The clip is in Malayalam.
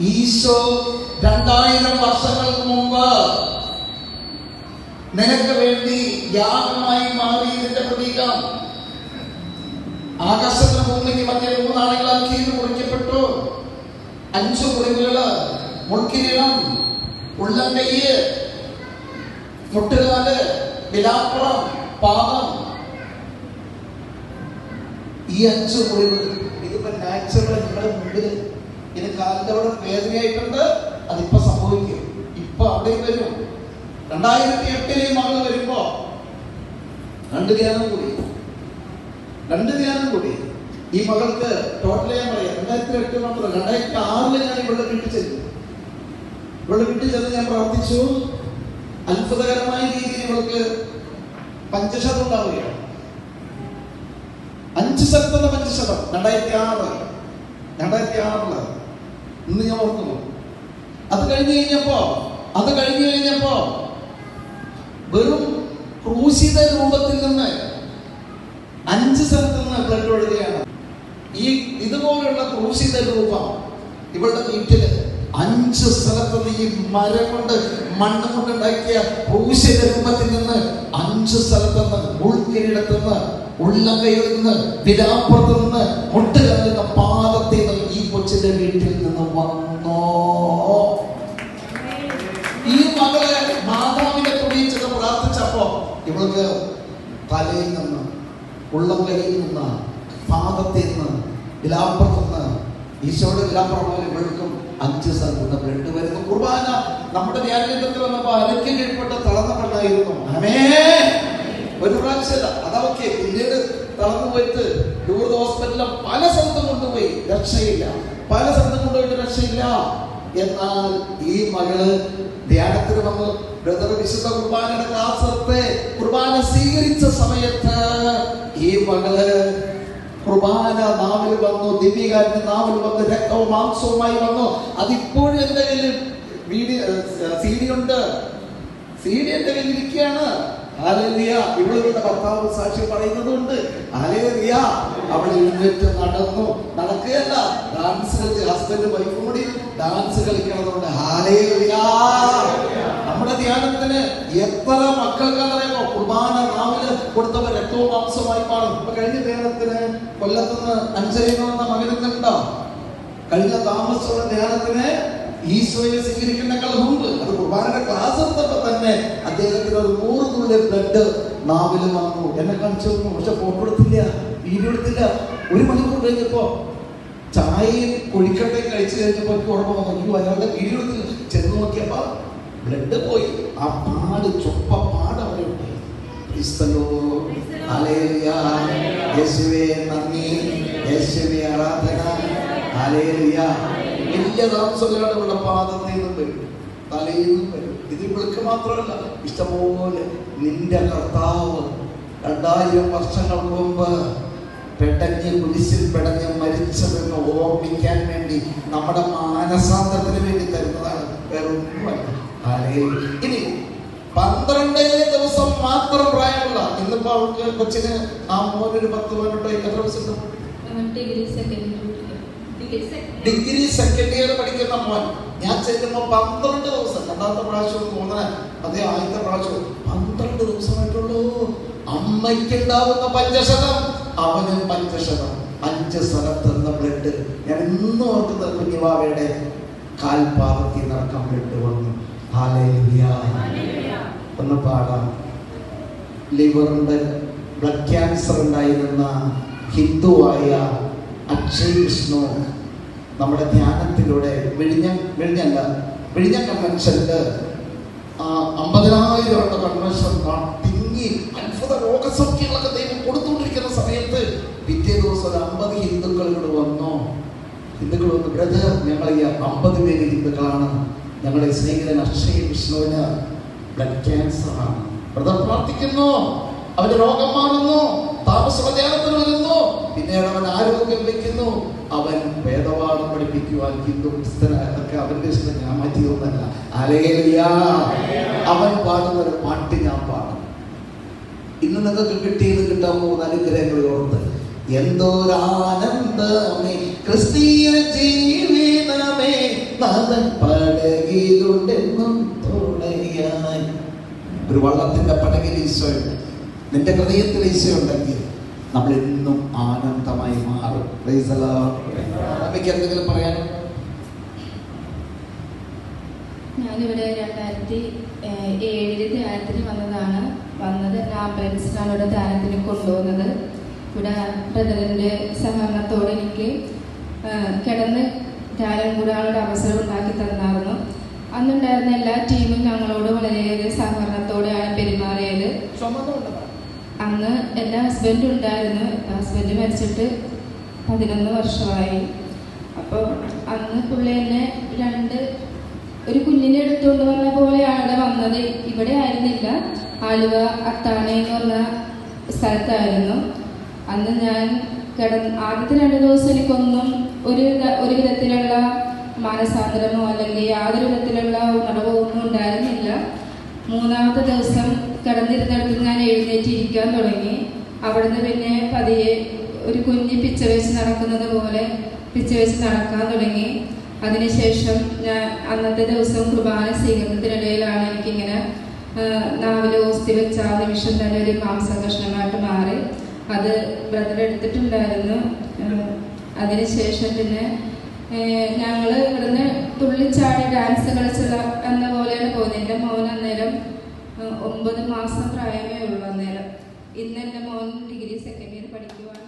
ഈശോ 2000 വർഷങ്ങൾക്ക് മുമ്പ് നിനക്ക് വേണ്ടി യാഗമായി മാറിയതിന്റെ പ്രതീകം. ആകാശത്തിന് ഭൂമിക്ക് മറ്റേ 3 ആളുകളാൽ കീഴ് മുറിക്കപ്പെട്ടു. 5 മുറിവുകള്, മുൾക്കിരീടം, ഉള്ളംകൈയ്യ്, മുട്ടുകാല്, വിലാപ്പുറം, പാദം. ഈ 5 മുറിവുകൾ ഇതിപ്പോ നാച്ചുറൽ നിങ്ങളുടെ മുമ്പിൽ ഇത് കാലിന്റെ അവിടെ വേദനയായിട്ടുണ്ട്. അതിപ്പോ സംഭവിക്കും. ഇപ്പൊ അവിടെ വരും. 2008 മകൾ വരുമ്പോ 2 ധ്യാനം കൂടി ഈ മകൾക്ക് ടോട്ടൽ ഞാൻ പറയാം. 2008 മാത്രം 2006 ഞാൻ ഇവളുടെ വീട്ടിൽ ചെന്ന് ഞാൻ പ്രാർത്ഥിച്ചു. അത്ഭുതകരമായ രീതിയിൽ ഇവൾക്ക് പഞ്ചശതം ഉണ്ടാവുകയാണ്. 5 സ്ഥലത്തുള്ള 5%. 2006 ഇന്ന് ഞാൻ ഓർക്കുന്നു. അത് കഴിഞ്ഞു കഴിഞ്ഞപ്പോ വെറും ക്രൂശിത രൂപത്തിൽ നിന്ന് 5 സ്ഥലത്ത് നിന്ന് ബ്ലഡ് ഒഴുകുകയാണ്. ഈ ഇതുപോലുള്ള ക്രൂശിത രൂപം ഇവളുടെ വീട്ടില് 5 സ്ഥലത്ത് നിന്ന് ഈ മരം കൊണ്ട് മണ്ണ് കൊണ്ട് ഉണ്ടാക്കിയ ക്രൂശിത രൂപത്തിൽ നിന്ന് 5 സ്ഥലത്ത് നിന്ന്, ഉൾക്കിരീടത്ത് നിന്ന്, ഉള്ളംകൈയിൽ നിന്ന്, വിലാപ്പുറത്ത് നിന്ന്, മുട്ടുകാലുന്ന പാദത്തിൽ നിന്ന് ഈ കൊച്ചിന്റെ വീട്ടിൽ നിന്ന് വന്നോ. ഈ മകളെ മാതാവിനെ കുറിച്ചത് പ്രാർത്ഥിച്ചപ്പോ ഇവൾക്ക് തലയിൽ നിന്ന്, ഉള്ളംകൈയിൽ നിന്ന്, പാദത്തിൽ നിന്ന്, വിലാപ്പുറത്ത് നിന്ന്, ഈശോയുടെ വിലാപ്പുറം പോലെ ഇവൾക്കും 5 സ്ഥലത്ത് ബ്ലഡ് വരുന്നു. കുർബാന നമ്മുടെ ധ്യാനത്തിൽ വന്നപ്പോ അലക്കി കീഴ്പ്പെട്ട് തളർന്ന പെണ്ണായിരുന്നു. ഒരു പ്രാവശ്യമല്ല, അതൊക്കെ പിന്നീട് തളർന്നു പോയിട്ട് ലൂർദ് ഹോസ്പിറ്റലിലും പല സ്ഥലത്തും കൊണ്ടുപോയി, രക്ഷയില്ല. എന്നാൽ ഈ മകള് ധ്യാനത്തിന് വന്ന് ബ്രദർ വിശുദ്ധ കുർബാനയുടെ ക്ലാസ്സത്തെ കുർബാന സ്വീകരിച്ച സമയത്ത് ഈ മകള് കുർബാന നാവിൽ വന്നു, ദിവ്യകാരന്റെ നാവിൽ വന്ന് രക്തവും മാംസവുമായി വന്നു. അതിപ്പോഴും എന്റെ കയ്യിൽ CD ഉണ്ട്. CD എന്റെ കയ്യിൽ ഇരിക്കുകയാണ്. ഹല്ലേലൂയ. ഇവളുടെ ഭർത്താവ് സാക്ഷ്യം പറയുന്നതുകൊണ്ട് ഹല്ലേലൂയ. അവൾ എഴുന്നേറ്റ് നടക്കുകയല്ല, ഡാൻസ് കളിച്ച് ഹസ്ബൻഡ് വൈഫും കൂടി ഡാൻസ് കളിക്കണതുകൊണ്ട് ഹല്ലേലൂയ. നമ്മുടെ ധ്യാനത്തിന് എത്ര മക്കൾക്കാണെന്നറിയാമോ കുർബാന നാവില് കൊടുത്തവർ രക്തവും മാംസമായി മാറും. ഇപ്പൊ കഴിഞ്ഞ ധ്യാനത്തിന് കൊല്ലത്തുനിന്ന് അഞ്ചലിൽ വന്ന മകനുണ്ടോ? കഴിഞ്ഞ താമസമുള്ള ധ്യാനത്തിന് ഈശോയെ സ്വീകരിക്കുന്നതിനേക്കാൾ മുമ്പ് അത് കുർബാനയുടെ ക്ലാസ് എടുത്തപ്പോ തന്നെ അദ്ദേഹത്തിന് ഒരു 100 തുള്ളി ബ്ലഡ് നാവില് വന്നു. എന്നെ കാണിച്ചു തന്നു. പക്ഷെ ഫോട്ടോ എടുത്തില്ല, വീഡിയോ എടുത്തില്ല. 1 മണിക്കൂർ കഴിഞ്ഞപ്പോ ചായയും കൊഴിക്കട്ടയും കഴിച്ചു കഴിഞ്ഞപ്പോ ഓർമ്മ വന്നു. അയാളുടെ വീഡിയോ എടുത്ത് ചെന്ന് നോക്കിയപ്പോ ബ്ലഡ് പോയി. ആ പാട് ചൊപ്പ പാട് അവിടെ ഉണ്ട്. യേശുവേ നന്ദി, യേശുവേ ആരാധന. ഹല്ലേലൂയ. വലിയ താമസങ്ങളുടെ പാദത്തിൽ നിന്നും വരും, തലയിൽ നിന്നും വരും. ഇത് ഇവൾക്ക് മാത്രമല്ല, ഇഷ്ടംപോലെ നിന്റെ കർത്താവ് 2000 വർഷങ്ങൾക്ക് മുമ്പ് കുരിശിൽ പെടഞ്ഞ് മരിച്ചതെന്ന് ഓർമ്മിക്കാൻ വേണ്ടി നമ്മുടെ മാനസാന്തരത്തിന് വേണ്ടി തരുന്നതാണ്, വേറെ ഒന്നുമല്ല. ഇനി 12 ദിവസം മാത്രം പ്രായമുള്ള, ഇന്നിപ്പോ അവൾക്ക് കൊച്ചിന് ആ മോനൊരു 10-18 എത്ര ദിവസം? ഡിഗ്രി സെക്കൻഡ് ഇയർ പഠിക്കുന്ന മോൻ. ഞാൻ ചെല്ലുമ്പോ 12 ദിവസം, 2ാമത്തെ പ്രാവശ്യം തോന്നാൻ അതേ 1ാമത്തെ പ്രാവശ്യം 12 ദിവസമായിട്ടുള്ളൂ. അമ്മയ്ക്കുണ്ടാവുന്ന 500, അവനും 500, 5 സ്ഥലത്ത് നിന്ന് ബ്ലഡ്. ഞാൻ ഇന്നും ഓർക്കുന്ന കുഞ്ഞിവാവയുടെ കാൽപാദത്തിൽ നടക്കാൻ ബ്ലഡ് വന്നു. ഹല്ലേലൂയ. ഒന്ന് പാടാം. ലിവറിന്റെ ബ്ലഡ് ക്യാൻസർ ഉണ്ടായിരുന്ന ഹിന്ദുവായ അക്ഷയ് വിഷ്ണു നമ്മുടെ ധ്യാനത്തിലൂടെ വിഴിഞ്ഞം കൺവെൻഷനില് 50,000 കൺവെൻഷൻ തിങ്ങി അത്ഭുത രോഗസൗഖ്യങ്ങളൊക്കെ ദൈവം കൊടുത്തുകൊണ്ടിരിക്കുന്ന സമയത്ത് പിറ്റേ ദിവസം ഒരു 50 ഹിന്ദുക്കൾ ഇവിടെ വന്നു. ബ്രദർ, ഞങ്ങൾ ഈ 50 പേര് ഹിന്ദുക്കളാണ്. ഞങ്ങളുടെ സ്നേഹിതൻ അക്ഷയ് വിഷ്ണുവിന് ബ്ലഡ് ക്യാൻസർ ആണ്. ബ്രദർ പ്രാർത്ഥിക്കുന്നു, അവന്റെ രോഗം മാറുന്നു, താമസ ധ്യാനത്തിന് വരുന്നു. പിന്നീട് അവൻ ആരോഗ്യം വയ്ക്കുന്നു. അവൻ വേദപാഠം പഠിപ്പിക്കുവാൻ ഹിന്ദു ക്രിസ്ത്യനൊക്കെ അവന്റെ ഇഷ്ടം ഞാൻ മാറ്റിയൊന്നല്ല. ഹല്ലേലൂയ. അവൻ പാടുന്ന ഒരു പാട്ട് ഞാൻ പാടും. ഇന്ന് നിങ്ങൾക്ക് കിട്ടാൻ പോകുന്ന അനുഗ്രഹങ്ങൾ ഓർത്ത് എന്തൊരാനന്ദമേ ക്രിസ്തീയ ജീവിതമേ, ഒരു വള്ളത്തിന്റെ പടകിൽ ഈശോയുണ്ട്, നിന്റെ ഹൃദയത്തിൽ ഈശോ ഉണ്ടെങ്കിൽ നമ്മൾ എന്നും ആനന്ദമായി മാറും. Praise the Lord. നമുക്ക് എന്തെങ്കിലും പറയാൻ? ഞാനിവിടെ 2007 ധ്യാനത്തിന് വന്നത് ആംബുലൻസിനാണ് ഇവിടെ ധ്യാനത്തിന് കൊണ്ടുപോകുന്നത്. ഇവിടെ ബ്രദറിൻ്റെ സഹകരണത്തോടെ എനിക്ക് കിടന്ന് ധ്യാനം കൂടാനുള്ള അവസരം ഉണ്ടാക്കി തന്നായിരുന്നു. അന്നുണ്ടായിരുന്ന എല്ലാ ടീമും ഞങ്ങളോട് വളരെയേറെ സഹകരണത്തോടെയാണ് പെരുമാറിയത്. അന്ന് എൻ്റെ ഹസ്ബൻഡ് ഉണ്ടായിരുന്നു. ഹസ്ബൻഡ് മരിച്ചിട്ട് 11 വർഷമായി. അപ്പോൾ അന്ന് പുള്ളി എന്നെ ഒരു കുഞ്ഞിനെ എടുത്തുകൊണ്ട് വന്ന പോലെയാണ് ഇവിടെ വന്നത്. ഇവിടെ ആയിരുന്നില്ല, ആലുവ അത്താണി എന്ന് പറഞ്ഞ സ്ഥലത്തായിരുന്നു. അന്ന് ഞാൻ ആദ്യത്തെ 2 ദിവസം എനിക്കൊന്നും ഒരു വിധത്തിലുള്ള മാനസാന്തരമോ അല്ലെങ്കിൽ യാതൊരു വിധത്തിലുള്ള ഉണർവോ ഒന്നും ഉണ്ടായിരുന്നില്ല. 3ാമത്തെ ദിവസം കിടന്നിരുന്നിടത്ത് ഞാൻ എഴുന്നേറ്റിരിക്കാൻ തുടങ്ങി. അവിടുന്ന് പിന്നെ പതിയെ ഒരു കുഞ്ഞ് പിച്ച വെച്ച് നടക്കുന്നത് പോലെ പിച്ച വെച്ച് നടക്കാൻ തുടങ്ങി. അതിനുശേഷം ഞാൻ അന്നത്തെ ദിവസം കുർബാന സ്വീകരണത്തിനിടയിലാണ് എനിക്കിങ്ങനെ നാവിലെ ഓസ്തി വെച്ച ആ നിമിഷം തന്നെ ഒരു മാംസകഷ്ണമായിട്ട് മാറി. അത് ബ്രദർ എടുത്തിട്ടുണ്ടായിരുന്നു. അതിനുശേഷം പിന്നെ ഞങ്ങൾ ഇവിടുന്ന് തുള്ളിച്ചാടി ഡാൻസ് കളിച്ചുള്ള എന്ന പോലെയാണ് പോകുന്നത്. എൻ്റെ മോൻ അന്നേരം 9 മാസം പ്രായമേ ഉള്ളൂ. അന്നേരം ഇന്ന് എൻ്റെ മോൻ ഡിഗ്രി 2nd ഇയർ പഠിക്കുവാണ്.